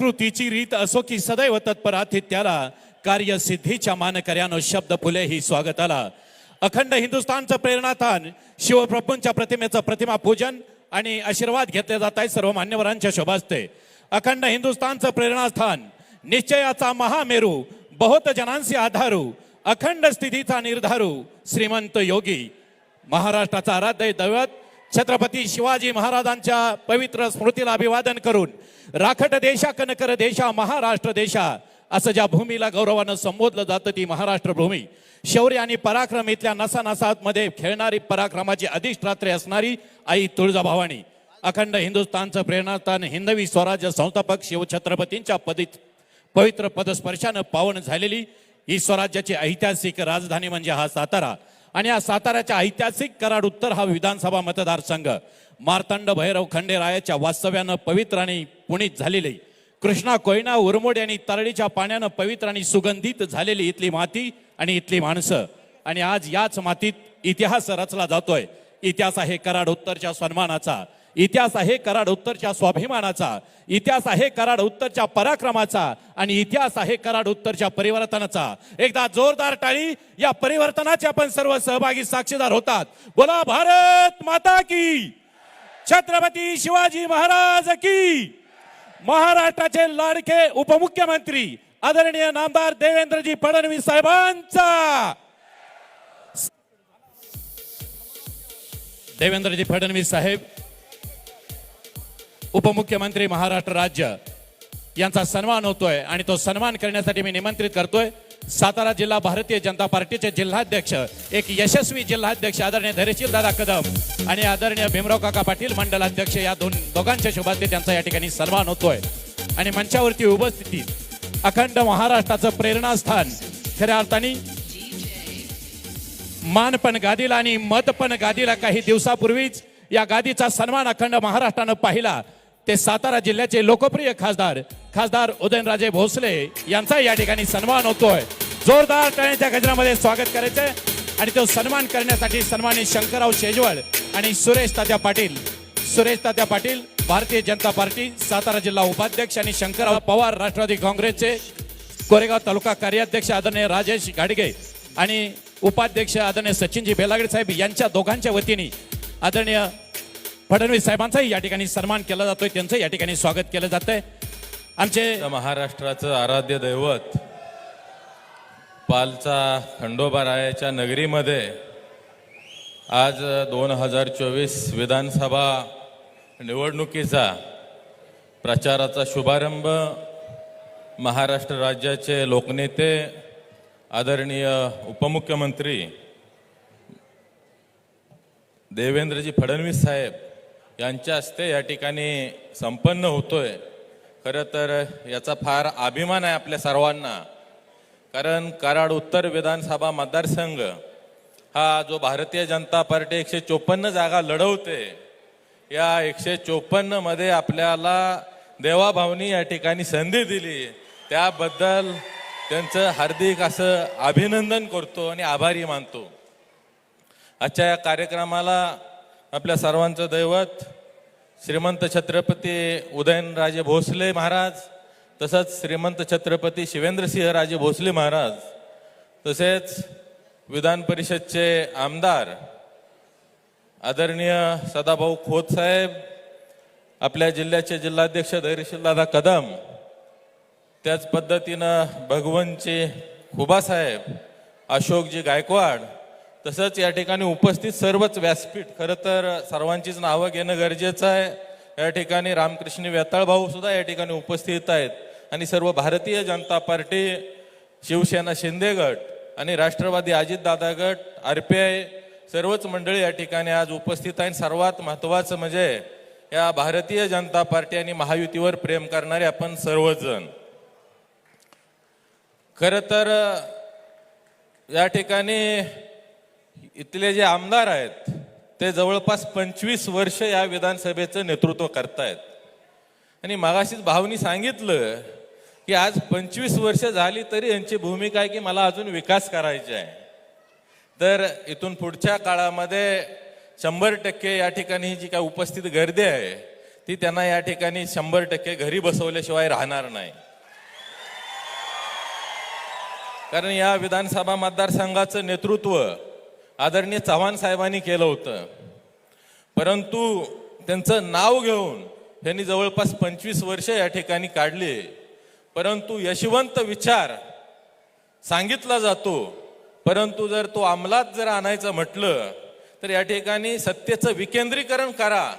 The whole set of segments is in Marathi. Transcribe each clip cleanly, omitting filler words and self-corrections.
कृतीची रीत असो की सदैव तत्पर आतिथ्याला कार्यसिद्धीच्या मानकऱ्यानो शब्द फुले ही स्वागताला. अखंड हिंदुस्थानचं प्रेरणास्थान शिवप्रभूंच्या प्रतिमेचं प्रतिमा पूजन आणि आशीर्वाद घेतले जात आहे सर्व मान्यवरांच्या शोभास्ते. अखंड हिंदुस्थानचं प्रेरणास्थान निश्चयाचा महामेरू बहुत जनांसी आधारू अखंड स्थितीचा निर्धारू श्रीमंत योगी महाराष्ट्राचा आराध्य दैवत छत्रपती शिवाजी महाराजांच्या पवित्र स्मृतीला अभिवादन करून राखट देशा कनकर देशा महाराष्ट्र देशा असं ज्या भूमीला गौरवानं संबोधलं जातं ती महाराष्ट्र भूमी. शौर्य आणि पराक्रम इथल्या नसानसांमध्ये खेळणारी पराक्रमाची अधिष्ठात्री असणारी आई तुळजाभवानी. अखंड हिंदुस्थानचं प्रेरणास्थान हिंदवी स्वराज्य संस्थापक शिवछत्रपतींच्या पवित्र पदस्पर्शानं पावन झालेली ही स्वराज्याची ऐतिहासिक राजधानी म्हणजे हा सातारा. आणि या साताऱ्याच्या ऐतिहासिक कराड उत्तर हा विधानसभा मतदारसंघ मार्तंड भैरव खंडेरायाच्या वास्तव्यानं पवित्र आणि पुनीत झालेली, कृष्णा कोयना उरमोड आणि तरळीच्या पाण्यानं पवित्र आणि सुगंधित झालेली इथली माती आणि इथली माणसं. आणि आज याच मातीत इतिहास रचला जातोय. इतिहास आहे कराड उत्तरच्या सन्मानाचा, इतिहास आहे कराड उत्तरच्या स्वाभिमानाचा, इतिहास आहे कराड उत्तरच्या पराक्रमाचा आणि इतिहास आहे कराड उत्तरच्या परिवर्तनाचा. एकदा जोरदार टाळी. या परिवर्तनाचे आपण सर्व सहभागी साक्षीदार होतात. बोला भारत माता की, छत्रपती शिवाजी महाराज की. महाराष्ट्राचे लाडके उपमुख्यमंत्री आदरणीय नामदार देवेंद्रजी फडणवीस साहेबांचा, देवेंद्रजी फडणवीस साहेब उपमुख्यमंत्री महाराष्ट्र राज्य यांचा सन्मान होतोय आणि तो सन्मान करण्यासाठी मी निमंत्रित करतोय सातारा जिल्हा भारतीय जनता पार्टीचे जिल्हाध्यक्ष, एक यशस्वी जिल्हाध्यक्ष आदरणीय धैर्यशील दादा कदम आणि आदरणीय भीमराव काका पाटील मंडलाध्यक्ष या दोघांच्या शुभास्ते त्यांचा या ठिकाणी सन्मान होतोय. आणि मंचावरती उपस्थिती अखंड महाराष्ट्राचं प्रेरणास्थान खऱ्या अर्थाने मानपण गादीला आणि मतपण गादीला काही दिवसापूर्वीच या गादीचा सन्मान अखंड महाराष्ट्रानं पाहिला. ते सातारा जिल्ह्याचे लोकप्रिय खासदार उदयनराजे भोसले यांचा या ठिकाणी सन्मान होतोय. जोरदार टाळ्यांच्या गजरामध्ये स्वागत करायचंय आणि तो सन्मान करण्यासाठी सन्मानित शंकरराव शेजवळ आणि सुरेश तात्या पाटील भारतीय जनता पार्टी सातारा जिल्हा उपाध्यक्ष आणि शंकरराव पवार राष्ट्रवादी काँग्रेसचे कोरेगाव तालुका कार्याध्यक्ष आदरणीय राजेश गाडगे आणि उपाध्यक्ष आदरणीय सचिनजी बेलागडे साहेब यांच्या दोघांच्या वतीने आदरणीय फडणवीस साहेबांचाही या ठिकाणी सन्मान केला जातोय. त्यांचं या ठिकाणी स्वागत केलं जातंय. आमचे महाराष्ट्राचं आराध्य दैवत पालचा खंडोबारायाच्या नगरीमध्ये आज 2024 विधानसभा निवडणुकीचा प्रचाराचा शुभारंभ महाराष्ट्र राज्याचे लोकनेते आदरणीय उपमुख्यमंत्री देवेंद्रजी फडणवीस साहेब यांच्या हस्ते या ठिकाणी संपन्न होतोय. खरं तर याचा फार अभिमान आहे आपल्या सर्वांना, कारण कराड उत्तर विधानसभा मतदारसंघ हा जो भारतीय जनता पार्टी 154 जागा लढवते, या 154 मध्ये आपल्याला देवाभावनी या ठिकाणी संधी दिली, त्याबद्दल त्यांचं हार्दिक असं अभिनंदन करतो आणि आभारी मानतो. आजच्या या कार्यक्रमाला आपल्या सर्वांचं दैवत श्रीमंत छत्रपती उदयनराजे भोसले महाराज, तसंच श्रीमंत छत्रपती शिवेंद्रसिंह राजे भोसले महाराज, तसेच विधान परिषदचे आमदार आदरणीय सदाभाऊ खोत साहेब, आपल्या जिल्ह्याचे जिल्हाध्यक्ष धैर्यशील दादा कदम, त्याच पद्धतीनं भगवंतचे खुबा साहेब, अशोकजी गायकवाड, तसंच या ठिकाणी उपस्थित सर्वच व्यासपीठ. खरं तर सर्वांचीच नावं घेणं गरजेचं आहे. या ठिकाणी रामकृष्ण वेताळ भाऊ सुद्धा या ठिकाणी उपस्थित आहेत आणि सर्व भारतीय जनता पार्टी, शिवसेना शिंदे गट आणि राष्ट्रवादी अजितदादा गट, RPI सर्वच मंडळी या ठिकाणी आज उपस्थित आहेत. सर्वात महत्त्वाचं म्हणजे या भारतीय जनता पार्टी आणि महायुतीवर प्रेम करणारे आपण सर्वजण. खरं तर या ठिकाणी इथले जे आमदार आहेत ते जवळपास 25 वर्ष या विधानसभेचं नेतृत्व करतायत. आणि मगाशीच भाऊनी सांगितलं की आज 25 वर्ष झाली तरी यांची भूमिका आहे की मला अजून विकास करायचा आहे. तर इथून पुढच्या काळामध्ये 100% या ठिकाणी जी काय उपस्थित गर्दी आहे ती त्यांना या ठिकाणी 100% घरी बसवल्याशिवाय राहणार नाही. कारण या विधानसभा मतदारसंघाचं नेतृत्व आदरणीय चव्हाण साहेबांनी केलं होतं, परंतु त्यांचं नाव घेऊन त्यांनी जवळपास 25 वर्ष या ठिकाणी काढली. परंतु यशवंत विचार सांगितला जातो, परंतु जर तो अंमलात जर आणायचं म्हटलं तर या ठिकाणी सत्तेचं विकेंद्रीकरण करा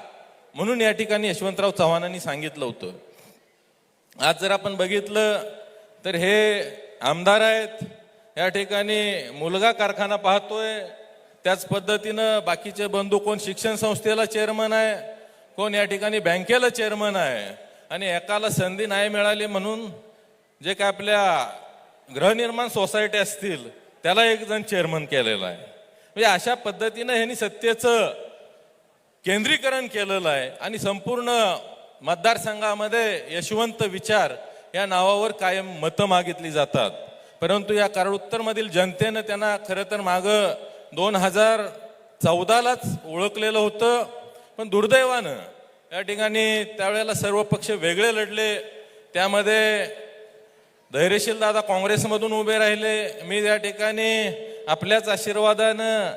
म्हणून या ठिकाणी यशवंतराव चव्हाणांनी सांगितलं होतं. आज जर आपण बघितलं तर हे आमदार आहेत, या ठिकाणी मुलगा कारखाना पाहतोय, त्याच पद्धतीनं बाकीचे बंधू कोण शिक्षण संस्थेला चेअरमन आहे, कोण या ठिकाणी बँकेला चेअरमन आहे, आणि एकाला संधी नाही मिळाली म्हणून जे काय आपल्या गृहनिर्माण सोसायटी असतील त्याला एक जण चेअरमन केलेला आहे. म्हणजे अशा पद्धतीनं ह्यांनी सत्तेचं केंद्रीकरण केलेलं आहे आणि संपूर्ण मतदारसंघामध्ये यशवंत विचार या नावावर कायम मतं मागितली जातात. परंतु या कराड उत्तरमधील जनतेनं त्यांना खरं तर मागं 2014लाच ओळखलेलं होतं, पण दुर्दैवानं या ठिकाणी त्यावेळेला सर्व पक्ष वेगळे लढले. त्यामध्ये धैर्यशील दादा काँग्रेसमधून उभे राहिले, मी या ठिकाणी आपल्याच आशीर्वादानं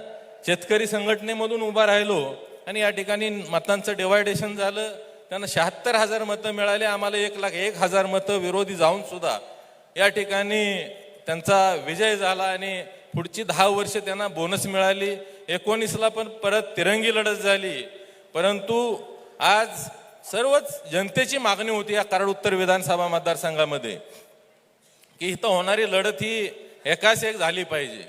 शेतकरी संघटनेमधून उभा राहिलो आणि या ठिकाणी मतांचं डिवायडेशन झालं. त्यांना 76,000 मतं मिळाले, आम्हाला 1,01,000 मतं विरोधी जाऊन सुद्धा या ठिकाणी त्यांचा विजय झाला आणि पुढची 10 वर्ष त्यांना बोनस मिळाली. 19ला पण परत तिरंगी लढत झाली. परंतु आज सर्वच जनतेची मागणी होती या कराड उत्तर विधानसभा मतदारसंघामध्ये की इथं होणारी लढत ही एकास एक झाली पाहिजे.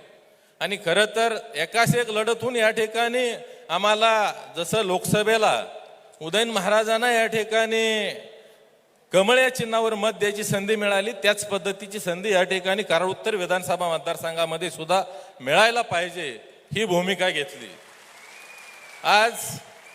आणि खरं तर एकास एक लढत होऊन या ठिकाणी आम्हाला जसं लोकसभेला उदयन महाराजांना या ठिकाणी कमळ या चिन्हावर मत द्यायची संधी मिळाली, त्याच पद्धतीची संधी या ठिकाणी कराड उत्तर विधानसभा मतदारसंघामध्ये सुद्धा मिळायला पाहिजे ही भूमिका घेतली. आज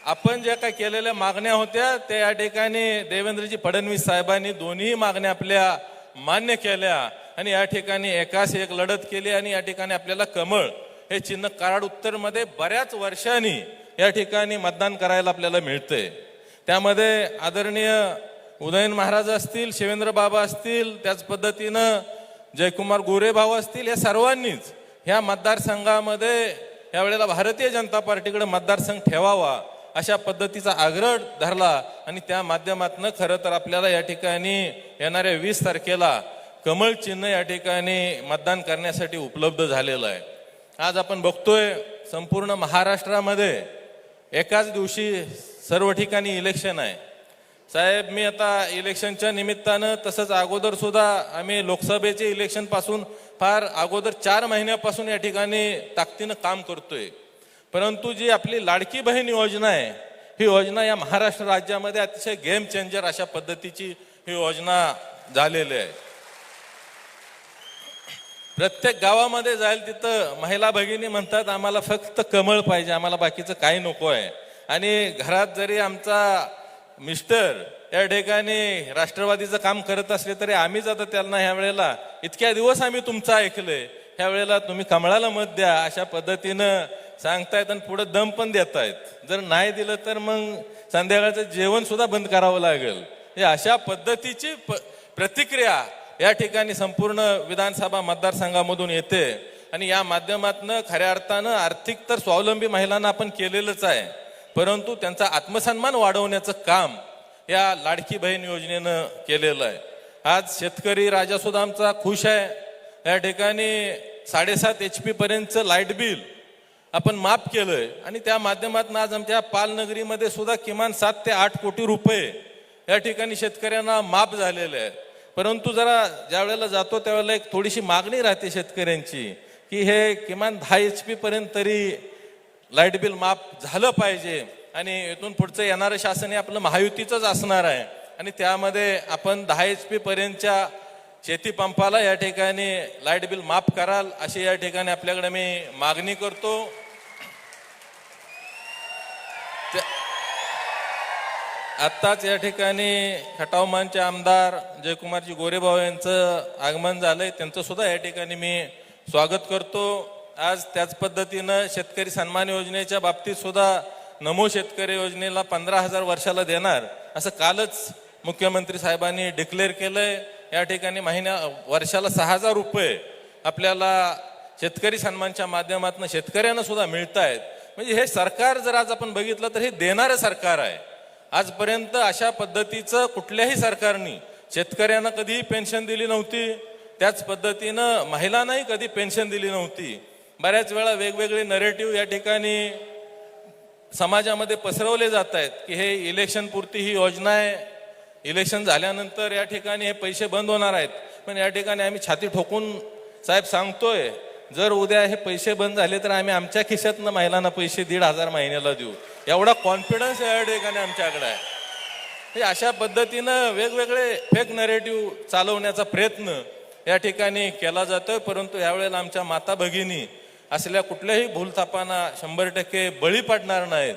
आपण ज्या काही केलेल्या मागण्या होत्या त्या या ठिकाणी देवेंद्रजी फडणवीस साहेबांनी दोन्ही मागण्या आपल्या मान्य केल्या आणि या ठिकाणी एकास एक लढत केली आणि या ठिकाणी आपल्याला कमळ हे चिन्ह कराड उत्तरमध्ये बऱ्याच वर्षांनी या ठिकाणी मतदान करायला आपल्याला मिळतंय. त्यामध्ये आदरणीय उदयन महाराज असतील, शिवेंद्र बाबा असतील, त्याच पद्धतीनं जयकुमार गोरे भाऊ असतील, या सर्वांनीच ह्या मतदारसंघामध्ये यावेळेला भारतीय जनता पार्टीकडे मतदारसंघ ठेवावा अशा पद्धतीचा आग्रह धरला आणि त्या माध्यमातून खरं तर आपल्याला या ठिकाणी येणाऱ्या 20 तारखेला कमळ चिन्ह या ठिकाणी मतदान करण्यासाठी उपलब्ध झालेलं आहे. आज आपण बघतोय संपूर्ण महाराष्ट्रामध्ये एकाच दिवशी सर्व ठिकाणी इलेक्शन आहे. साहेब, मी आता इलेक्शनच्या निमित्तानं तसंच अगोदर सुद्धा आम्ही लोकसभेचे इलेक्शन पासून फार अगोदर 4 महिन्यापासून या ठिकाणी ताकदीनं काम करतोय. परंतु जी आपली लाडकी बहीण योजना आहे ही योजना या महाराष्ट्र राज्यामध्ये अतिशय गेम चेंजर अशा पद्धतीची ही योजना झालेली आहे. प्रत्येक गावामध्ये जाईल तिथं महिला भगिनी म्हणतात आम्हाला फक्त कमळ पाहिजे, आम्हाला बाकीचं काही नको आहे. आणि घरात जरी आमचा मिस्टर या ठिकाणी राष्ट्रवादीचं काम करत असले तरी आम्हीच आता त्यांना ह्या वेळेला इतक्या दिवस आम्ही तुमचं ऐकलंय, ह्या वेळेला तुम्ही कमळाला मत द्या अशा पद्धतीनं सांगतायत आणि पुढे दम पण देतायत. जर नाही दिलं तर मग संध्याकाळचं जेवण सुद्धा बंद करावं लागेल. हे अशा पद्धतीची प्रतिक्रिया या ठिकाणी संपूर्ण विधानसभा मतदारसंघामधून येते आणि या माध्यमातून खऱ्या अर्थानं आर्थिक तर स्वावलंबी महिलांना आपण केलेलंच आहे, परंतु त्यांचा आत्मसन्मान वाढवण्याचं काम या लाडकी बहीण योजनेनं केलेलं आहे. आज शेतकरी राजा सुद्धा आमचा खुश आहे. या ठिकाणी 7.5 HP पर्यंतचं लाईट बिल आपण माफ केलंय आणि त्या माध्यमातून आज आमच्या पालनगरीमध्ये सुद्धा किमान 7 ते 8 कोटी रुपये या ठिकाणी शेतकऱ्यांना माफ झालेले आहेत. परंतु जरा ज्या वेळेला जातो त्यावेळेला एक थोडीशी मागणी राहते शेतकऱ्यांची की हे किमान 10 HP पर्यंत तरी लाईट बिल माफ झालं पाहिजे आणि इथून पुढचं येणारं शासन हे आपलं महायुतीचंच असणार आहे आणि त्यामध्ये आपण 10 HP पर्यंतच्या शेती पंपाला या ठिकाणी लाईट बिल माफ कराल अशी या ठिकाणी आपल्याकडे मी मागणी करतो. आत्ताच या ठिकाणी खटावमानचे आमदार जयकुमारजी गोरेभाऊ यांचं आगमन झालंय, त्यांचं सुद्धा या ठिकाणी मी स्वागत करतो. आज त्याच पद्धतीनं शेतकरी सन्मान योजनेच्या बाबतीत सुद्धा नमो शेतकरी योजनेला 15,000 वर्षाला देणार असं कालच मुख्यमंत्री साहेबांनी डिक्लेअर केलंय. या ठिकाणी वर्षाला 6,000 रुपये आपल्याला शेतकरी सन्मानच्या माध्यमातून शेतकऱ्यांना सुद्धा मिळत आहेत. म्हणजे हे सरकार जर आज आपण बघितलं तर हे देणारं सरकार आहे. आजपर्यंत अशा पद्धतीचं कुठल्याही सरकारने शेतकऱ्यांना कधीही पेन्शन दिली नव्हती. त्याच पद्धतीनं महिलांनाही कधी पेन्शन दिली नव्हती. बऱ्याच वेळा वेगवेगळे नरेटिव्ह या ठिकाणी समाजामध्ये पसरवले जात आहेत की हे इलेक्शन पुरती ही योजना आहे, इलेक्शन झाल्यानंतर या ठिकाणी हे पैसे बंद होणार आहेत. पण या ठिकाणी आम्ही छाती ठोकून साहेब सांगतोय, जर उद्या हे पैसे बंद झाले तर आम्ही आमच्या खिशातनं महिलांना पैसे 1,500 महिन्याला देऊ. एवढा कॉन्फिडन्स या ठिकाणी आमच्याकडे आहे. हे अशा पद्धतीनं वेगवेगळे फेक नरेटिव्ह चालवण्याचा प्रयत्न या ठिकाणी केला जातोय. परंतु यावेळेला आमच्या माता भगिनी असल्या कुठल्याही भूलथापांना 100% बळी पडणार नाहीत.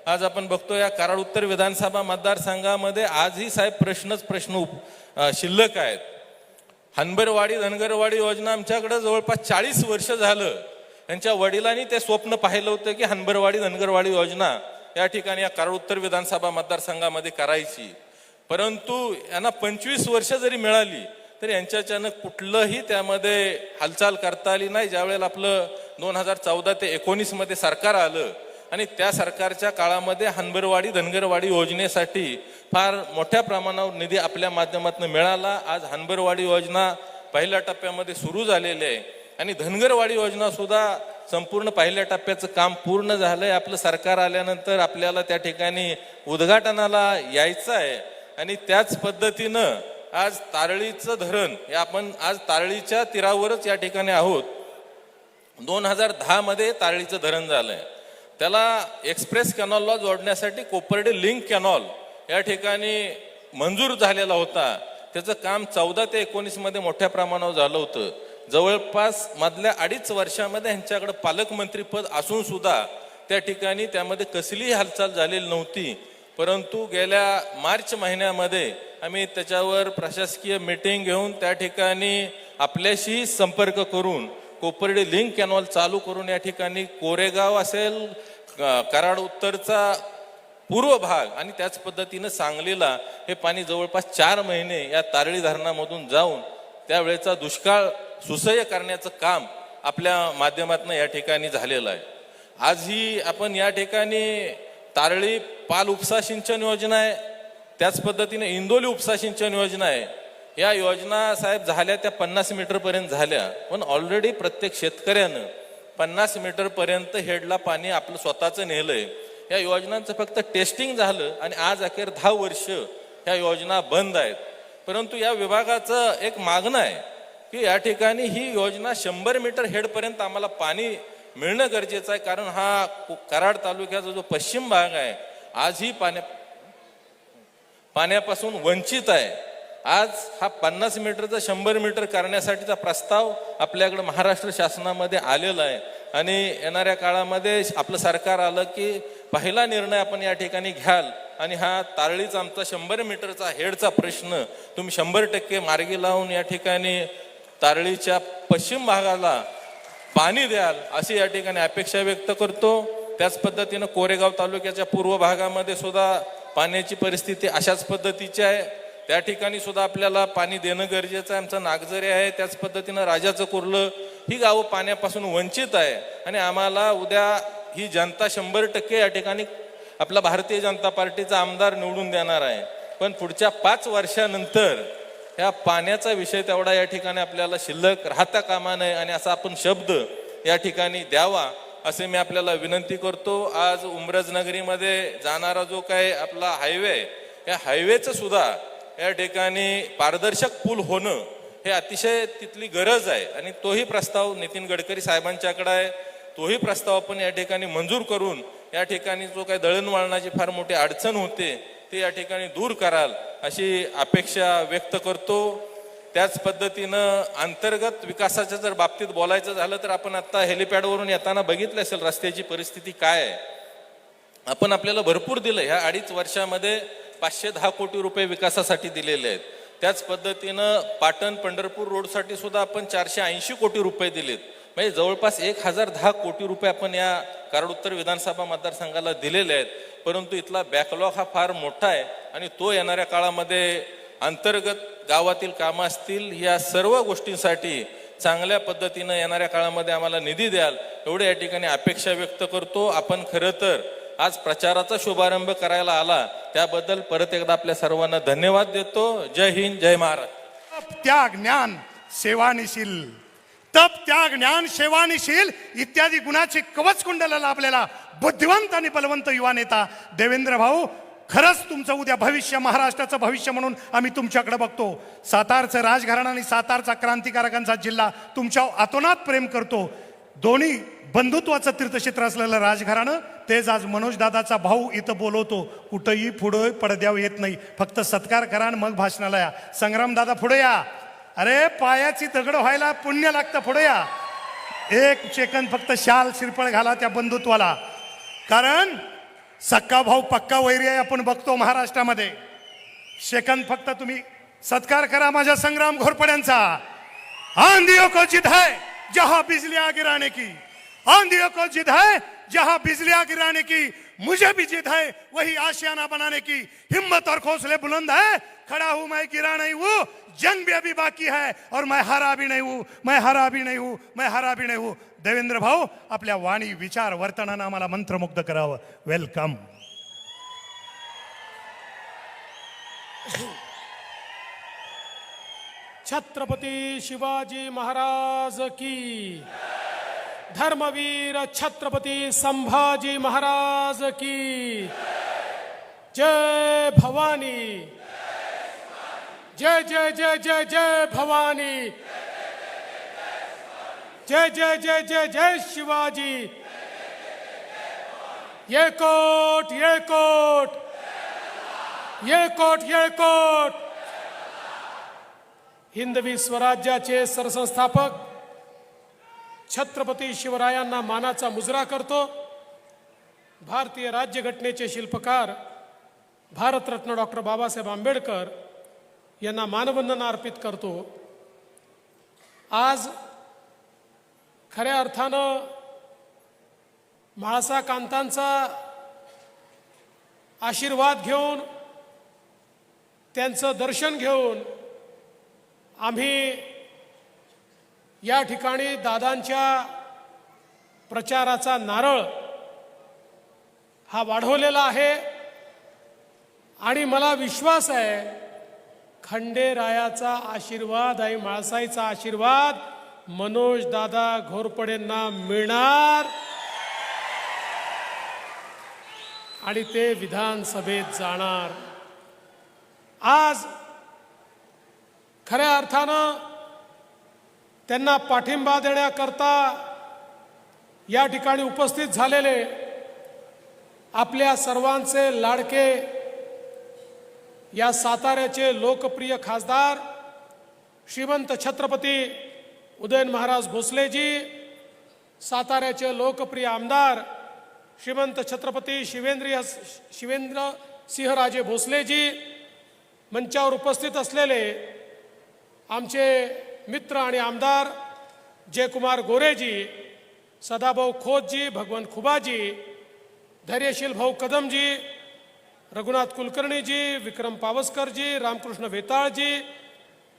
आज आपण बघतो या कराड उत्तर विधानसभा मतदारसंघामध्ये आजही साहेब प्रश्न शिल्लक आहेत. हनबरवाडी धनगरवाडी योजना आमच्याकडे जवळपास 40 वर्ष झालं. त्यांच्या वडिलांनी ते स्वप्न पाहिलं होतं की हनबरवाडी धनगरवाडी योजना या ठिकाणी या कराड उत्तर विधानसभा मतदारसंघामध्ये करायची. परंतु यांना 25 वर्ष जरी मिळाली तरी यांच्याच्यानं कुठलंही त्यामध्ये हालचाल करता आली नाही. ज्यावेळेला आपलं 2014 ते 19 मध्ये सरकार आलं आणि त्या सरकारच्या काळामध्ये हनबरवाडी धनगरवाडी योजनेसाठी फार मोठ्या प्रमाणावर निधी आपल्या माध्यमातून मिळाला. आज हनबरवाडी योजना पहिल्या टप्प्यामध्ये सुरू झालेली आहे आणि धनगरवाडी योजना सुद्धा संपूर्ण पहिल्या टप्प्याचं काम पूर्ण झालंय. आपलं सरकार आल्यानंतर आपल्याला त्या ठिकाणी उद्घाटनाला यायचं आहे. आणि त्याच पद्धतीनं आज तारळीचं धरण हे आपण आज तारळीच्या तीरावरच या ठिकाणी आहोत. 2010 मध्ये तारळीचं धरण झालंय. त्याला एक्सप्रेस कॅनॉलला जोडण्यासाठी कोपर्डे लिंक कॅनॉल या ठिकाणी मंजूर झालेला होता. त्याचं काम 14 ते 19 मध्ये मोठ्या प्रमाणावर झालं होतं. जवळपास मधल्या 2.5 वर्षामध्ये यांच्याकडे पालकमंत्री पद असून सुद्धा त्या ठिकाणी त्यामध्ये कसलीही हालचाल झालेली नव्हती. परंतु गेल्या मार्च महिन्यामध्ये आम्ही त्याच्यावर प्रशासकीय मीटिंग घेऊन त्या ठिकाणी आपल्याशी संपर्क करून कोपर्डे लिंक कॅनॉल चालू करून या ठिकाणी कोरेगाव असेल, कराड उत्तरचा पूर्व भाग आणि त्याच पद्धतीनं सांगलीला हे पाणी जवळपास 4 महिने या तारळी धरणामधून जाऊन त्यावेळेचा दुष्काळ सुसह्य करण्याचं काम आपल्या माध्यमातून या ठिकाणी झालेलं आहे. आजही आपण या ठिकाणी तारळी पाल उपसा सिंचन योजना आहे, त्याच पद्धतीने इंदोली उपसा सिंचन योजना आहे. या योजना साहेब झाल्या त्या 50 मीटर पर्यंत झाल्या. पण ऑलरेडी प्रत्येक शेतकऱ्यानं 50 मीटर पर्यंत हेडला पाणी आपलं स्वतःचं नेलंय. या योजनांचं फक्त टेस्टिंग झालं आणि आज अखेर 10 वर्ष ह्या योजना बंद आहेत. परंतु या विभागाचं एक मागणं आहे की या ठिकाणी ही योजना 100 मीटर हेडपर्यंत आम्हाला पाणी मिळणं गरजेचं आहे. कारण हा कराड तालुक्याचा जो पश्चिम भाग आहे आजही पाण्यापासून वंचित आहे. आज हा 50 मीटरचा 100 मीटर करण्यासाठीचा प्रस्ताव आपल्याकडे महाराष्ट्र शासनामध्ये आलेला आहे. आणि येणाऱ्या काळामध्ये आपलं सरकार आलं की पहिला निर्णय आपण या ठिकाणी घ्याल आणि हा तारळीचा आमचा 100 मीटरचा हेडचा प्रश्न तुम्ही 100% मार्गी लावून या ठिकाणी तारळीच्या पश्चिम भागाला पाणी द्याल अशी या ठिकाणी अपेक्षा व्यक्त करतो. त्याच पद्धतीनं कोरेगाव तालुक्याच्या पूर्व भागामध्ये सुद्धा पाण्याची परिस्थिती अशाच पद्धतीची आहे. त्या ठिकाणी सुद्धा आपल्याला पाणी देणं गरजेचं आहे. आमचं नागझरे आहे, त्याच पद्धतीनं राजाचं कुर्लं ही गावं पाण्यापासून वंचित आहे. आणि आम्हाला उद्या ही जनता 100% या ठिकाणी आपला भारतीय जनता पार्टीचा आमदार निवडून देणार आहे. पण पुढच्या 5 वर्षानंतर या पाण्याचा विषय तेवढा या ठिकाणी आपल्याला शिल्लक राहता कामा नये आणि असा आपण शब्द या ठिकाणी द्यावा असे मी आपल्याला विनंती करतो. आज उमरज नगरीमध्ये जाणारा जो काय आपला हायवे या हायवेचं सुद्धा या ठिकाणी पारदर्शक पूल होणं हे अतिशय तिथली गरज आहे. आणि तोही प्रस्ताव नितीन गडकरी साहेबांच्याकडे आहे. तोही प्रस्ताव आपण या ठिकाणी मंजूर करून या ठिकाणी जो काही दळणवळणाची फार मोठी अडचण होते ते या ठिकाणी दूर कराल अशी अपेक्षा व्यक्त करतो. त्याच पद्धतीनं अंतर्गत विकासाच्या जर बाबतीत बोलायचं झालं तर आपण आता हेलिपॅडवरून येताना बघितलं असेल रस्त्याची परिस्थिती काय आहे. आपण आपल्याला भरपूर दिलं. ह्या 2.5 वर्षामध्ये 510 कोटी रुपये विकासासाठी दिलेले आहेत. त्याच पद्धतीनं पाटण पंढरपूर रोडसाठी सुद्धा आपण 480 कोटी रुपये दिलेत. म्हणजे जवळपास 1010 कोटी रुपये आपण या कराड उत्तर विधानसभा मतदारसंघाला दिलेले आहेत. परंतु इथला बॅकलॉग हा फार मोठा आहे आणि तो येणाऱ्या काळामध्ये अंतर्गत गावातील कामं असतील, या सर्व गोष्टींसाठी चांगल्या पद्धतीनं येणाऱ्या काळामध्ये आम्हाला निधी द्याल एवढे या ठिकाणी अपेक्षा व्यक्त करतो. आपण खरं तर आज प्रचाराचा शुभारंभ करायला आला त्याबद्दल परत एकदा आपल्या सर्वांना धन्यवाद देतो. जय हिंद, जय महाराष्ट्र. तप त्याग ज्ञान सेवानिशील, तप त्याग ज्ञान सेवानिशील इत्यादी गुणाचे कवच कुंडला लाभलेला बुद्धिवंत आणि बलवंत युवा नेता देवेंद्र भाऊ, खरंच तुमचं उद्या भविष्य, महाराष्ट्राचं भविष्य म्हणून आम्ही तुमच्याकडे बघतो. सातारचं राजघराणं आणि सातारचा क्रांतिकारकांचा जिल्हा तुमच्या अतोनात प्रेम करतो. दोन्ही बंधुत्वाचं तीर्थक्षेत्र असलेलं राजघराणं तेच आज मनोजदादाचा भाऊ इथं बोलवतो. कुठंही पुढं पडद्यावर येत नाही, फक्त सत्कार करा आणि मग भाषणाला या. संग्रामदादा पुढे या. अरे पायाची दगड व्हायला पुण्य लागतं, पुढे या. एक सेकंद फक्त शाल शिरपळ घाला त्या बंधुत्वाला, कारण सक्का भाऊ पक्का वैरी आहे आपण बघतो महाराष्ट्रामध्ये. सेकंद फक्त तुम्ही सत्कार करा माझ्या संग्राम घोरपड्यांचा. आंधियों को जिद है जहां बिजलियां गिराने की, आंधियों को जिद है जहां बिजलियां गिराने की, मुझे भी जिद है वही आशियाना बनाने की. हिम्मत और हौसले बुलंद है, खड़ा हूं मैं, गिरा नहीं हूं, जंग भी अभी बाकी है और मैं हारा भी नहीं हूं, मैं हारा भी नहीं हूं, मैं हारा भी नहीं हूं. देवेंद्र भाऊ, आपल्या वाणी विचार वर्तनानं आम्हाला मंत्रमुग्ध करावं. वेलकम. छत्रपती शिवाजी महाराज की, धर्मवीर छत्रपती संभाजी महाराज की, जय भवानी, जय जय जय जय जय भवानी, जय जय जय जय जय शिवाजी. ये कोट, ये कोट, ये कोट, ये कोट. हिंदवी स्वराज्याचे सरसंस्थापक छत्रपती शिवरायांना मानाचा मुजरा करतो. भारतीय राज्यघटनेचे शिल्पकार भारतरत्न डॉक्टर बाबासाहेब आंबेडकर यांना मानवंदना अर्पित करतो. आज खऱ्या अर्थानं म्हाळसा कांतांचा आशीर्वाद घेऊन, त्यांचं दर्शन घेऊन आम्ही या ठिकाणी दादांच्या प्रचाराचा नारळ हा वाढवलेला आहे. आणि मला विश्वास आहे खंडेरायाचा आशीर्वाद आणि म्हाळसाईचा आशीर्वाद मनोज दादा घोरपडेंना मिळणार आणि ते विधानसभेत जाणार. आज खऱ्या अर्थानं त्यांना पाठिंबा देण्याकरता या ठिकाणी उपस्थित झालेले आपल्या सर्वांचे लाडके या साताऱ्याचे लोकप्रिय खासदार श्रीमंत छत्रपती उदयन महाराज भोसलेजी, साताऱ्याचे लोकप्रिय आमदार श्रीमंत छत्रपती शिवेंद्र सिंहराजे भोसलेजी, मंचावर उपस्थित असलेले आमचे मित्र आणि आमदार जयकुमार गोरेजी, सदाभाऊ खोतजी, भगवंत खुबाजी, धैर्यशील भाऊ कदमजी, रघुनाथ कुलकर्णीजी, विक्रम पावसकरजी, रामकृष्ण वेताळजी,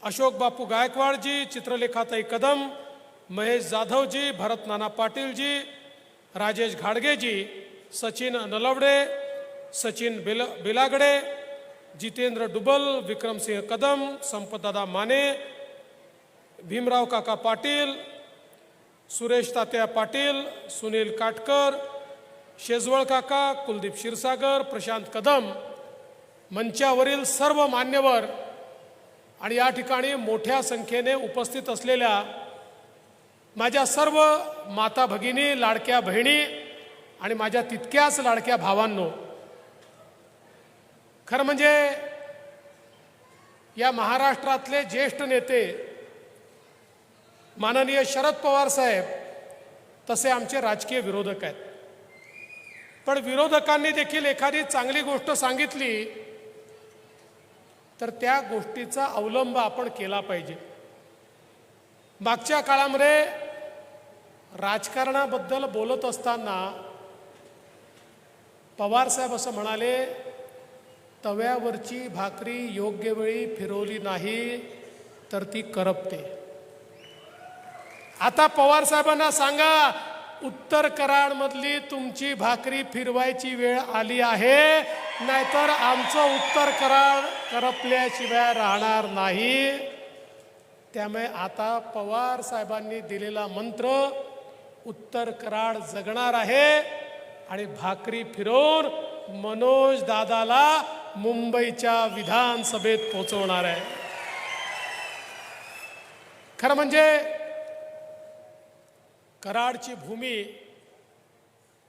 अशोक बापू गायकवाडजी, चित्रलेखाताई कदम, महेश जाधवजी, भरत नाना पाटीलजी, राजेश घाडगेजी, सचिन नलवडे, सचिन बिलागडे, जितेंद्र डुबल, विक्रमसिंह कदम, संपतदादा माने, भीमराव काका पाटील, सुरेश तात्या पाटील, सुनील काटकर, शेजवळ काका, कुलदीप क्षीरसागर, प्रशांत कदम, मंचावरील सर्व मान्यवर आणि या ठिकाणी मोठ्या संख्येने उपस्थित असलेल्या माझ्या सर्व माता भगिनी, लाडक्या बहिणी आणि माझ्या तितक्याच लाडक्या भावांनो, खरं म्हणजे या महाराष्ट्रातले ज्येष्ठ नेते माननीय शरद पवार साहेब तसे आमचे राजकीय विरोधक आहेत. पण विरोधकांनी देखील एखादी चांगली गोष्ट सांगितली तर त्या गोष्टीचा अवलंब आपण केला पाहिजे. मागच्या काळामध्ये राजकारणाबद्दल बोलत असताना पवार साहेब असं म्हणाले तव्यावरची भाकरी योग्य वेळी फिरवली नाही तर ती करपते. आता पवार साहेबांना सांगा, उत्तर कराडमधली तुमची भाकरी फिरवायची वेळ आली आहे, नाहीतर आमचं उत्तर कराड करपल्याशिवाय राहणार नाही. त्यामुळे आता पवार साहेबांनी दिलेला मंत्र उत्तर कराड जगणार आहे आणि भाकरी फिरवून मनोज दादाला मुंबईच्या विधानसभेत पोहोचवणार आहे. खरं म्हणजे कराडची भूमी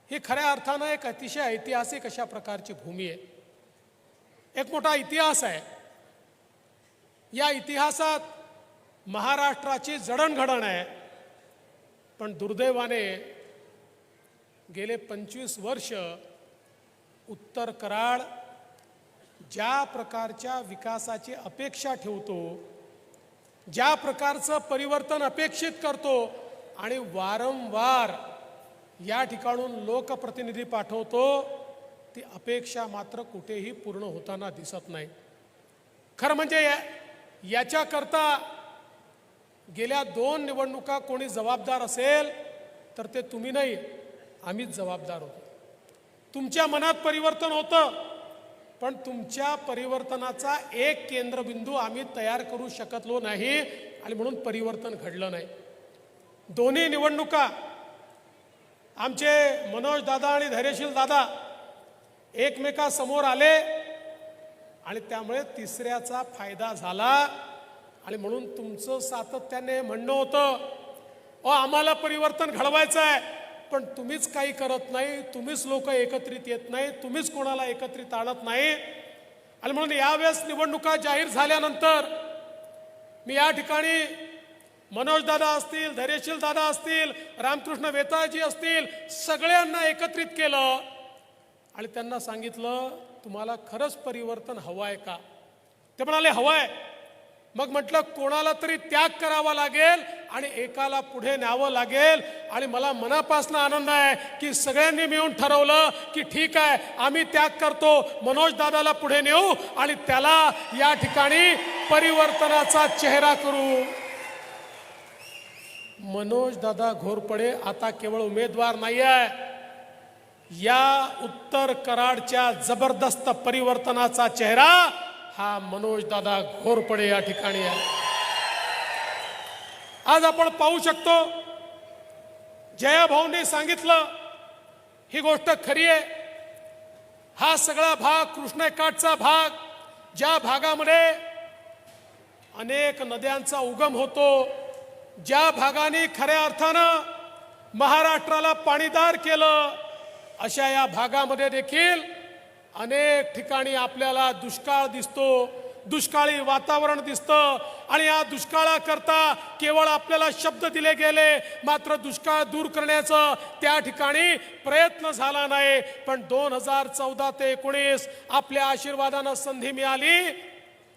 ही खऱ्या अर्थानं एक अतिशय ऐतिहासिक अशा प्रकारची भूमी आहे. एक मोठा इतिहास आहे. या इतिहासात महाराष्ट्राची जडणघडण आहे. पण दुर्दैवाने गेले 25 वर्ष उत्तर कराड ज्या प्रकारच्या विकासाची अपेक्षा ठेवतो, ज्या प्रकारचं परिवर्तन अपेक्षित करतो आणि वारंवार या ठिकाणून लोकप्रतिनिधी पाठवतो, ती अपेक्षा मात्र कुठेही पूर्ण होताना दिसत नाही. खरं म्हणजे याच्याकरता गेल्या 2 निवडणुका कोणी जबाबदार असेल तर ते तुम्ही नाही, आम्हीच जबाबदार होतो. तुमच्या मनात परिवर्तन होतं, पण तुमच्या परिवर्तनाचा एक केंद्रबिंदू आम्ही तयार करू शकलो नाही आणि म्हणून परिवर्तन घडलं नाही. दोन्ही निवडणुका आमचे मनोज दादा आणि धैर्यशील दादा एकमेकासमोर आले आणि त्यामुळे तिसऱ्याचा फायदा झाला. आणि म्हणून तुमचं सातत्याने म्हणणं होतं, आम्हाला परिवर्तन घडवायचं आहे, पण तुम्हीच काही करत नाही, तुम्हीच लोक एकत्रित येत नाही, तुम्हीच कोणाला एकत्रित आणत नाही. आणि म्हणून यावेळेस निवडणुका जाहीर झाल्यानंतर मी या ठिकाणी मनोज दादा असतील, धैर्यशील दादा असतील, रामकृष्ण वेताळजी असतील, सगळ्यांना एकत्रित केलं आणि त्यांना सांगितलं, तुम्हाला खरंच परिवर्तन हवं आहे का? ते म्हणाले हवं आहे. मग म्हटलं कोणाला तरी त्याग करावा लागेल आणि एकाला पुढे न्यावं लागेल. आणि मला मनापासून आनंद आहे की सगळ्यांनी मिळून ठरवलं की ठीक आहे, आम्ही त्याग करतो, मनोज दादाला पुढे नेऊ आणि त्याला या ठिकाणी परिवर्तनाचा चेहरा करू. मनोज दादा घोरपडे आता केवळ उमेदवार नाही आहे, या उत्तर कराडच्या जबरदस्त परिवर्तनाचा चेहरा हा मनोज दादा घोरपडे या ठिकाणी आहे. आज आपण पाहू शकतो, जयाभाऊंनी सांगितलं ही गोष्ट खरी आहे. हा सगळा भाग कृष्णकाठचा भाग, ज्या भागामध्ये अनेक नद्यांचा उगम होतो, ज्या भागाने खऱ्या अर्थानं महाराष्ट्राला पाणीदार केलं, अशा या भागामध्ये देखील अनेक ठिकाणी आपल्याला दुष्काळ दिसतो, दुष्काळी वातावरण दिसतं. आणि या दुष्काळाकरता केवळ आपल्याला शब्द दिले गेले, मात्र दुष्काळ दूर करण्याचं त्या ठिकाणी प्रयत्न झाला नाही. पण 2014 ते 19 आपल्या आशीर्वादानं संधी मिळाली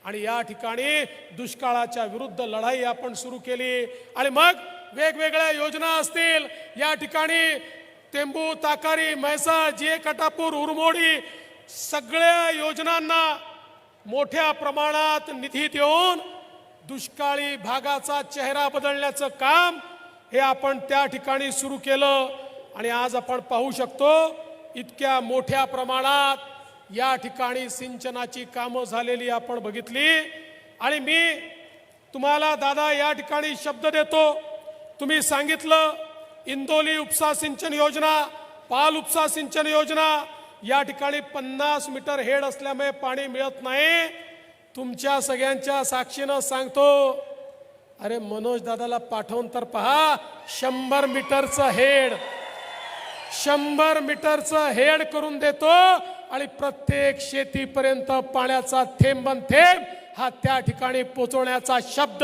आणि या ठिकाणी दुष्काळाच्या विरुद्ध लढाई आपण सुरू केली. आणि मग वेगवेगळ्या योजना असतील, या ठिकाणी टेंबू, ताकारी, म्हैसाळ, जे कटापूर, उरमोडी सगळ्या योजनांना मोठ्या प्रमाणात निधी देऊन दुष्काळी भागाचा चेहरा बदलण्याचं काम हे आपण त्या ठिकाणी सुरू केलं. आणि आज आपण पाहू शकतो, इतक्या मोठ्या प्रमाणात या ठिकाणी सिंचनाची कामं झालेली आपण बघितली. आणि मी तुम्हाला दादा या ठिकाणी शब्द देतो, तुम्ही सांगितलं इंदोली उपसा सिंचन योजना, पाल उपसा सिंचन योजना, या ठिकाणी 50 मीटर हेड असल्यामुळे पाणी मिळत नाही. तुमच्या सगळ्यांच्या साक्षीनं सांगतो, अरे मनोज दादाला पाठवून तर पहा, 100 मीटरचं हेड, 100 मीटरचं हेड करून देतो आणि प्रत्येक शेतीपर्यंत पाण्याचा थेंबन थेंब हा त्या ठिकाणी पोचवण्याचा शब्द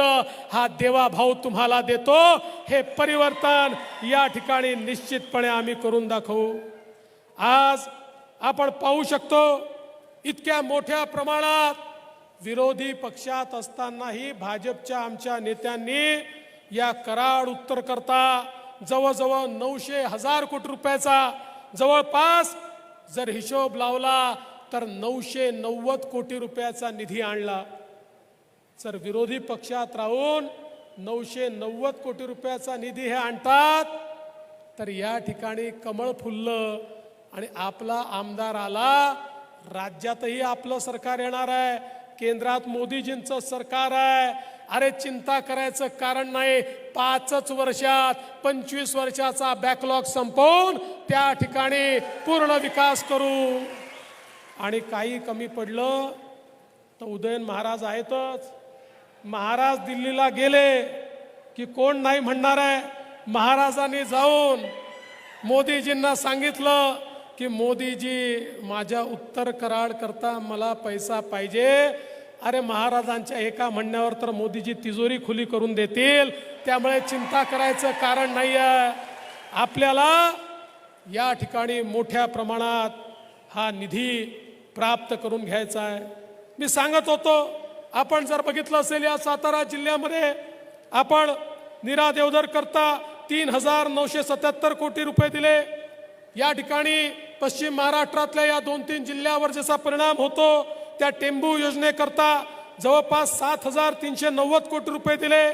हा देवाभाऊ तुम्हाला देतो. हे परिवर्तन या ठिकाणी निश्चितपणे आम्ही करून दाखवू. आज आपण पाहू शकतो, इतक्या मोठ्या प्रमाणात विरोधी पक्षात असतानाही भाजपच्या आमच्या नेत्यांनी या कराड उत्तर करता जवळजवळ 900,000 कोटी रुपयाचा जवळपास जर हिशोब लावला तर 990 कोटी रुपयाचा निधी आणला. जर विरोधी पक्षात राहून 990 कोटी रुपयाचा निधी हे आणतात तर या ठिकाणी कमळ फुललं आणि आपला आमदार आला. राज्यातही आपलं सरकार येणार आहे, केंद्रात मोदीजींचं सरकार आहे. अरे चिंता करायचं कारण नाही. 5 वर्षात 25 वर्षाचा बॅकलॉग संपवून त्या ठिकाणी पूर्ण विकास करू. आणि काही कमी पडलं तर उदयन महाराज आहेतच. महाराज दिल्लीला गेले की कोण नाही म्हणणार आहे. महाराजांनी जाऊन मोदीजींना सांगितलं की मोदीजी माझ्या उत्तर कराड करता मला पैसा पाहिजे. अरे महाराजांच्या एका म्हणण्यावर तर मोदीजी तिजोरी खुली करून देतील. त्यामुळे चिंता करायचं कारण नाही आहे. आपल्याला या ठिकाणी मोठ्या प्रमाणात हा निधी प्राप्त करून घ्यायचा आहे. मी सांगत होतो, आपण जर बघितलं असेल या सातारा जिल्ह्यामध्ये आपण नीरा देवधर करता 3,977 कोटी रुपये दिले. या ठिकाणी पश्चिम महाराष्ट्रातल्या या 2-3 जिल्ह्यावर जसा परिणाम होतो त्या टेंबू योजनेकरता जवळपास 7,390 कोटी रुपये दिले.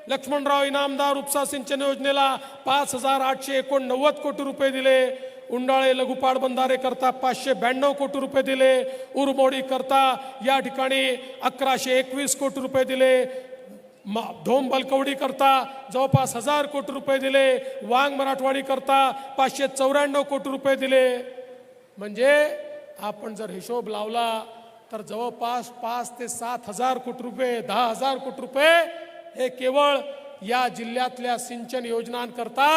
लक्ष्मणराव इनामदार उपसा सिंचन योजनेला 5,889 कोटी रुपये दिले. उंडाळे लघु पाटबंधारे करता 592 कोटी रुपये दिले. उरमोडी करता या ठिकाणी 1,121 कोटी रुपये दिले. धोम बलकवडी करता जवळपास 1,000 कोटी रुपये दिले. वांग मराठवाडी करता 594 कोटी रुपये दिले. म्हणजे आपण जर हिशोब लावला तर जवळपास 5 ते 7,000 कोटी रुपये, 10,000 कोटी रुपये हे केवळ या जिल्ह्यातल्या सिंचन योजनांकरता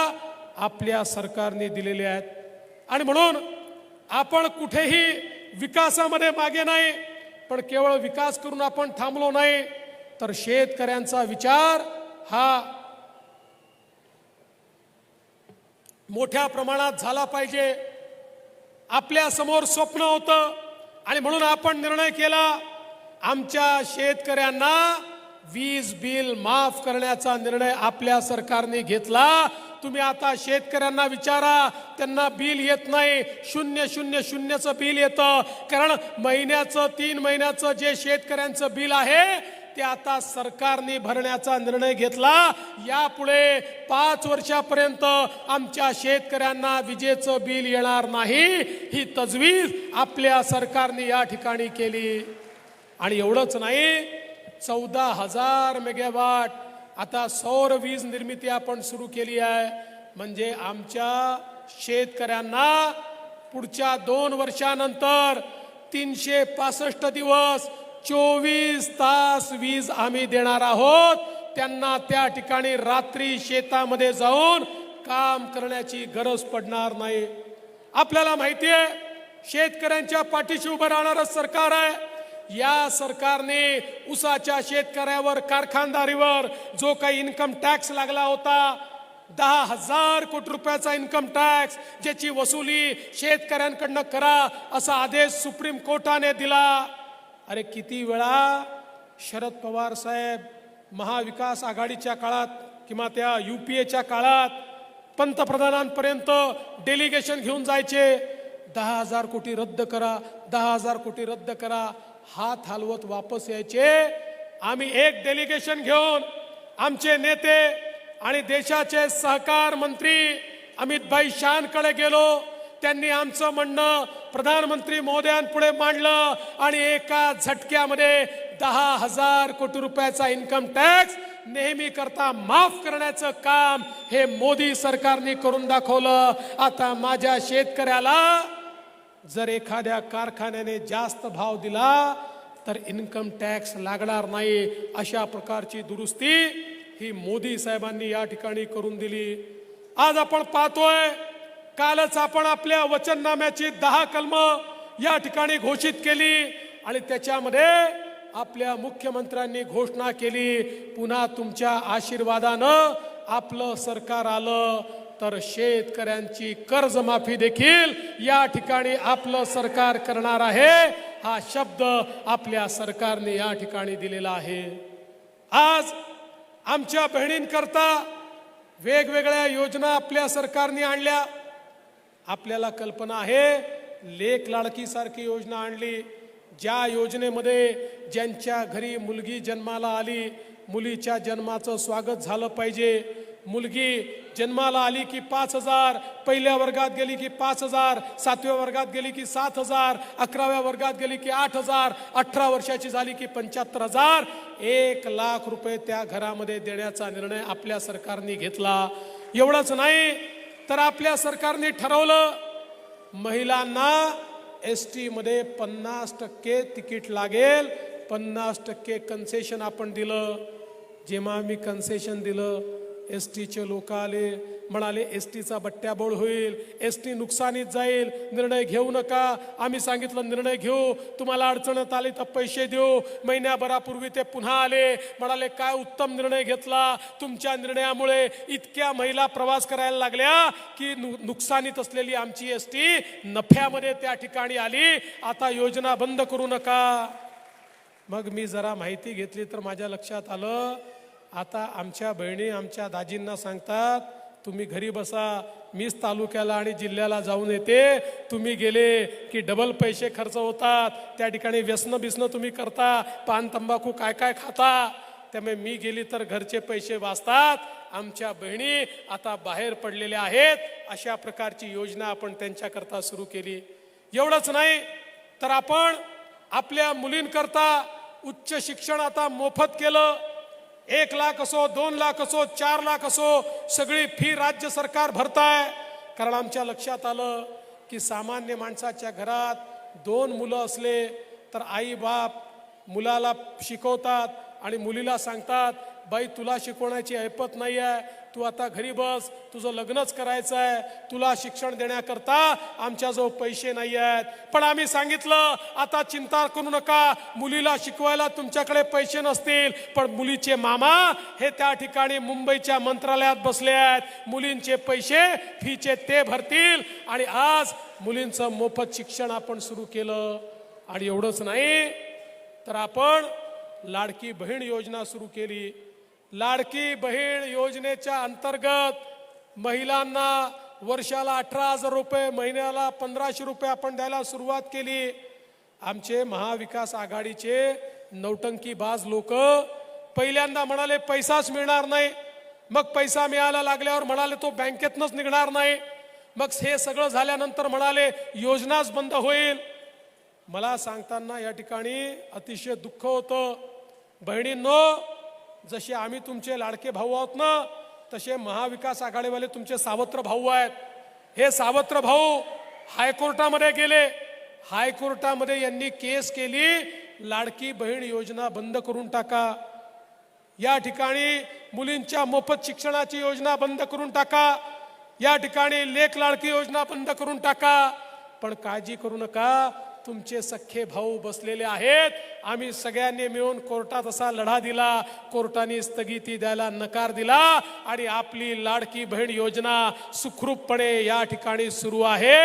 आपल्या सरकारने दिलेले आहेत. आणि म्हणून आपण कुठेही विकासामध्ये मागे नाही, पण केवळ विकास करून आपण थांबलो नाही तर शेतकऱ्यांचा विचार हा मोठ्या प्रमाणात झाला पाहिजे. आपल्या समोर स्वप्न होतं आणि म्हणून आपण निर्णय केला आमच्या शेतकऱ्यांना वीज बिल माफ करण्याचा निर्णय आपल्या सरकारने घेतला. तुम्ही आता शेतकऱ्यांना विचारा, त्यांना बिल येत नाही, 000चं बिल येतं. कारण महिन्याचं 3 महिन्याचं जे शेतकऱ्यांचं बिल आहे ते आता सरकारने भरण्याचा निर्णय घेतला. यापुढे 5 वर्षापर्यंत आमच्या शेतकऱ्यांना विजेचं बिल येणार नाही, ही तजवीज आपल्या सरकारने या ठिकाणी केली. आणि एवढंच नाही, 14,000 मेगावॅट आता सौर वीज निर्मिती आपण सुरू केली आहे. म्हणजे आमच्या शेतकऱ्यांना पुढच्या 2 वर्षानंतर 365 दिवस 24 तास वीज आम्ही देणार आहोत. त्यांना त्या ठिकाणी रात्री शेतामध्ये जाऊन काम करण्याची गरज पडणार नाही. आपल्याला माहिती आहे शेतकऱ्यांच्या पाठीशी उभं राहणारं सरकार आहे. या सरकारने ऊसाच्या शेतकऱ्यावर, कारखानदारीवर जो काही इन्कम टॅक्स लागला होता, 10,000 कोटी रुपयाचा इन्कम टॅक्स, ज्याची वसुली शेतकऱ्यांकडनं करा असा आदेश सुप्रीम कोर्टाने दिला. अरे किती वेळा शरद पवार साहेब महाविकास आघाडीच्या काळात किंवा त्या UPAच्या काळात पंतप्रधानांपर्यंत डेलिगेशन घेऊन जायचे, 10,000 कोटी रद्द करा, 10,000 कोटी रद्द करा. हात हलवत वापस यायचे. आम्ही एक डेलिगेशन घेऊन आमचे नेते आणि देशाचे सहकार मंत्री अमित शहांकडे गेलो. त्यांनी आमचं म्हणणं प्रधानमंत्री महोदयांपुढे मांडलं आणि एका झटक्यामध्ये 10,000 कोटी रुपयाचा इन्कम टॅक्स नेहमी करता माफ करण्याचं काम हे मोदी सरकारने करून दाखवलं. आता माझ्या शेतकऱ्याला जर एखाद्या कारखान्याने जास्त भाव दिला तर इन्कम टॅक्स लागणार नाही, अशा प्रकारची दुरुस्ती ही मोदी साहेबांनी या ठिकाणी करून दिली. आज आपण पाहतोय, कालच आपण आपल्या वचननाम्याची 10 कलमं या ठिकाणी घोषित केली आणि त्याच्यामध्ये आपल्या मुख्यमंत्र्यांनी घोषणा केली, पुन्हा तुमच्या आशीर्वादानं आपलं सरकार आलं तर शेतकऱ्यांची कर्जमाफी देखील या ठिकाणी आपलं सरकार करणार आहे. हा शब्द आपल्या सरकारने या ठिकाणी दिलेला आहे. आज आमच्या बहिणींकरता वेगवेगळ्या योजना आपल्या सरकारने आणल्या. आपल्याला कल्पना आहे लेक लाडकी सारखी योजना आणली, ज्या योजनेमध्ये ज्यांच्या घरी मुलगी जन्माला आली, मुलीच्या जन्माचं स्वागत झालं पाहिजे. मुलगी जन्माला आली की 5,000, पहिल्या वर्गात गेली की 5,000, 7व्या वर्गात गेली की 7,000, 11व्या वर्गात गेली की 8,000, 18 वर्षाची झाली की 75,000, 1,00,000 रुपये त्या घरामध्ये देण्याचा निर्णय आपल्या सरकारने घेतला. एवढंच नाही तर आपल्या सरकारने ठरवलं महिलांना ST मध्ये 50% तिकीट लागेल, 50% कन्सेशन आपण दिलं. जेव्हा मी कन्सेशन दिलं, STचे लोक आले, म्हणाले STचा बट्ट्याबोळ होईल, ST नुकसानीत जाईल, निर्णय घेऊ नका. आम्ही सांगितलं निर्णय घेऊ, तुम्हाला अडचणत आली तर पैसे देऊ. महिन्याभरापूर्वी ते पुन्हा आले, म्हणाले काय उत्तम निर्णय घेतला, तुमच्या निर्णयामुळे इतक्या महिला प्रवास करायला लागल्या की नुकसानीत असलेली आमची ST नफ्यामध्ये त्या ठिकाणी आली. आता योजना बंद करू नका. मग मी जरा माहिती घेतली तर माझ्या लक्षात आलं, आता आमच्या बहिणी आमच्या दाजींना सांगतात तुम्ही घरी बसा, मीच तालुक्याला आणि जिल्ह्याला जाऊन येते, तुम्ही गेले की डबल पैसे खर्च होतात, त्या ठिकाणी व्यसन बिसनं तुम्ही करता, पान तंबाखू काय काय खाता, त्यामुळे मी गेली तर घरचे पैसे वाचतात. आमच्या बहिणी आता बाहेर पडलेल्या आहेत. अशा प्रकारची योजना आपण त्यांच्याकरता सुरू केली. एवढंच नाही तर आपण आपल्या मुलींकरता उच्च शिक्षण आता मोफत केलं. 1,00,000 असो, 2,00,000 असो, 4,00,000 असो, सगळी फी राज्य सरकार भरताय. कारण आमच्या लक्षात आलं की सामान्य माणसाच्या घरात 2 मुलं असले तर आई बाप मुलाला शिकवतात आणि मुलीला सांगतात बाई तुला शिकवण्याची ऐपत नाही आहे, तू आता घरी बस, तुझं लग्नच करायचं आहे, तुला शिक्षण देण्याकरता आमच्याजवळ पैसे नाही आहेत. पण आम्ही सांगितलं आता चिंता करू नका, मुलीला शिकवायला तुमच्याकडे पैसे नसतील पण मुलीचे मामा हे त्या ठिकाणी मुंबईच्या मंत्रालयात बसले आहेत, मुलींचे पैसे फीचे ते भरतील. आणि आज मुलींचं मोफत शिक्षण आपण सुरू केलं. आणि एवढंच नाही तर आपण लाडकी बहीण योजना सुरू केली. लाडकी बहीण योजनेच्या अंतर्गत महिलांना वर्षाला 18,000 रुपये, महिन्याला 1,500 रुपये आपण द्यायला सुरुवात केली. आमचे महाविकास आघाडीचे नौटंकीबाज लोक पहिल्यांदा म्हणाले पैसाच मिळणार नाही, मग पैसा मिळायला लागल्यावर म्हणाले तो बँकेतनंच निघणार नाही, मग हे सगळं झाल्यानंतर म्हणाले योजनाच बंद होईल. मला सांगताना या ठिकाणी अतिशय दुःख होतं. बहिणींनो, जसे आम्ही तुमचे लाडके भाऊ आहोत ना, तसे महाविकास आघाडीवाले तुमचे सावत्र भाऊ आहेत. हे सावत्र भाऊ हायकोर्टामध्ये गेले, हायकोर्टामध्ये यांनी केस केली, लाडकी बहीण योजना बंद करून टाका, या ठिकाणी मुलींच्या मोफत शिक्षणाची योजना बंद करून टाका, या ठिकाणी लेक लाडकी योजना बंद करून टाका. पण काळजी करू नका, तुमचे सख्खे भाऊ बसलेले आहेत. आम्ही सगळ्यांनी मिळून कोर्टात असा लढा दिला, कोर्टाने स्थगिती द्यायला नकार दिला आणि आपली लाडकी बहीण योजना सुखरूपपणे या ठिकाणी सुरू आहे.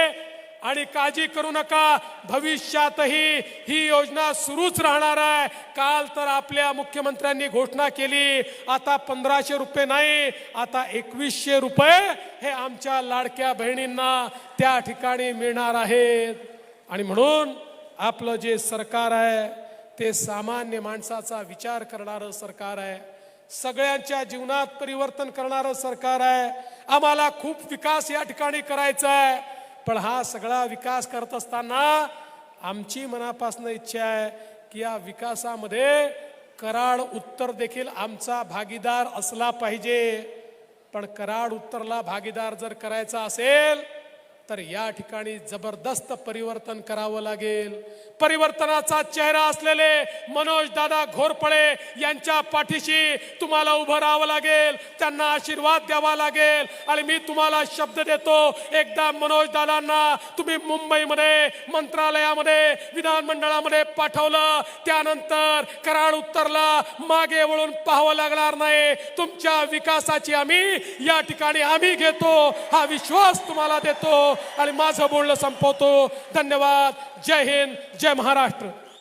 आणि काळजी करू नका, भविष्यातही ही योजना सुरूच राहणार आहे. काल तर आपल्या मुख्यमंत्र्यांनी घोषणा केली, आता 1,500 रुपये नाही, आता 2,100 रुपये हे आमच्या लाडक्या बहिणींना त्या ठिकाणी मिळणार आहेत. आणि म्हणून आपलं जे सरकार आहे ते सामान्य माणसाचा विचार करणारं सरकार आहे, सगळ्यांच्या जीवनात परिवर्तन करणारं सरकार आहे. आम्हाला खूप विकास या ठिकाणी करायचा आहे, पण हा सगळा विकास करत असताना आमची मनापासून इच्छा आहे की या विकासामध्ये कराड उत्तर देखील आमचा भागीदार असला पाहिजे. पण कराड उत्तरला भागीदार जर करायचा असेल तर या ठिकाणी जबरदस्त परिवर्तन करावं लागेल. परिवर्तनाचा चेहरा असलेले मनोज दादा घोरपडे यांच्या पाठीशी तुम्हाला उभं राहावं लागेल, त्यांना आशीर्वाद द्यावा लागेल. आणि मी तुम्हाला शब्द देतो, एकदा मनोज दादांना तुम्ही मुंबईमध्ये मंत्रालयामध्ये विधानमंडळामध्ये पाठवलं, त्यानंतर कराड उत्तरला मागे वळून पाहावं लागणार नाही. तुमच्या विकासाची आम्ही या ठिकाणी आम्ही घेतो, हा विश्वास तुम्हाला देतो. आणि माझं बोलणं संपवतो. धन्यवाद. जय हिंद, जय महाराष्ट्र.